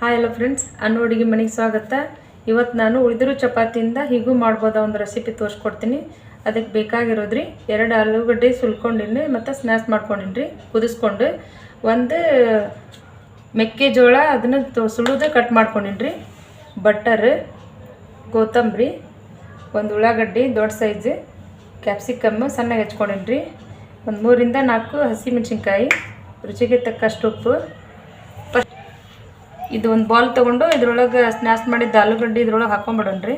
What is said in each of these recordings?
Hi hello friends, ಅನ್ನು ಅಡುಗೆ ಮನೆಗೆ ಸ್ವಾಗತ. ಇವತ್ತು ನಾನು ಉಳಿದಿರೋ ಚಪಾತಿಯಿಂದ ಹೀಗೂ ಮಾಡ್ಬೋದ ಒಂದು ರೆಸಿಪಿ ತೋರಿಸ್ಕೊಡ್ತೀನಿ. ಅದಕ್ಕೆ ಬೇಕಾಗಿರೋದ್ರಿ 2 ಆಲೂಗಡ್ಡೆ ಸುಲ್ಕೊಂಡಿನಿ ಮತ್ತು ಸ್ಮ್ಯಾಶ್ ಮಾಡ್ಕೊಂಡಿನಿ ಕುದಿಸ್ಕೊಂಡು, ಒಂದು ಮೆಕ್ಕೆಜೋಳ ಅದನ್ನು ಸುಳಿದು ಕಟ್ ಮಾಡ್ಕೊಂಡಿನಿ, ಬಟರ್, ಕೊತ್ತಂಬರಿ, ಒಂದು ಉಳ್ಳಾಗಡ್ಡಿ ದೊಡ್ಡ ಸೈಜ್, ಕ್ಯಾಪ್ಸಿಕಮ್ ಸಣ್ಣಗೆ ಹೆಚ್ಕೊಂಡಿನಿ, ಒಂದು 3 ರಿಂದ 4 ಹಸಿಮೆಣಸಿನ್ಕಾಯಿ, ರುಚಿಗೆ ತಕ್ಕಷ್ಟು ಉಪ್ಪು. ಇದು ಒಂದು ಬಾಲ್ ತೊಗೊಂಡು ಇದ್ರೊಳಗೆ ಸ್ನ್ಯಾಶ್ ಮಾಡಿದ್ದ ಆಲೂಗಡ್ಡೆ ಇದ್ರೊಳಗೆ ಹಾಕೊಂಡ್ಬಿಡೋಣ್ರಿ.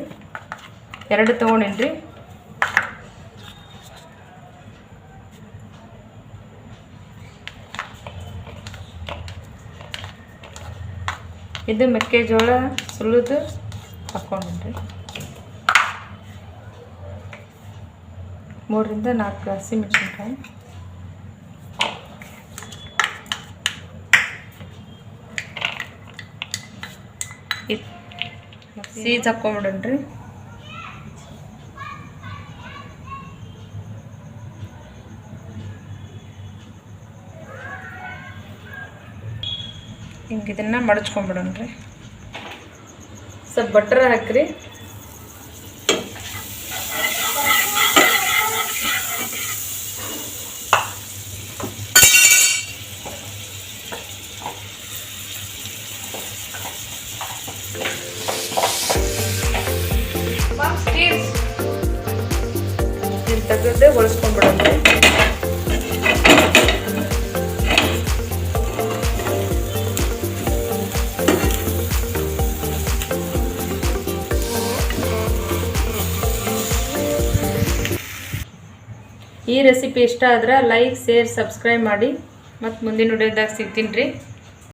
2 ತೊಗೊಂಡಿನ್ರಿ. ಇದು ಮೆಕ್ಕೆಜೋಳ ಸುಲಿದು ಹಾಕ್ಕೊಂಡಿನ್ರಿ. 3 ರಿಂದ 4 ಹಸಿಮೆಣಸಿನ್ಕಾಯಿ, ಸೀಜ್ ಹಾಕ್ಕೊಂಬಿಡೋಣ್ರಿ. ಹಿಂಗೆ ಇದನ್ನು ಮಡಚ್ಕೊಂಬಿಡೋಣ್ರಿ. ಸ್ವಲ್ಪ ಬಟರ್ ಹಾಕ್ರಿ. ತೆಗೆದು ಹೊಳಿಸ್ಕೊಂಡ್ಬಿಡೋಣ್ರಿ. ಈ ರೆಸಿಪಿ ಇಷ್ಟ ಆದ್ರೆ ಲೈಕ್, ಶೇರ್, ಸಬ್ಸ್ಕ್ರೈಬ್ ಮಾಡಿ. ಮತ್ತು ಮುಂದಿನ ವಿಡಿಯೋದಾಗ ಸಿಗ್ತೀನಿ ರೀ.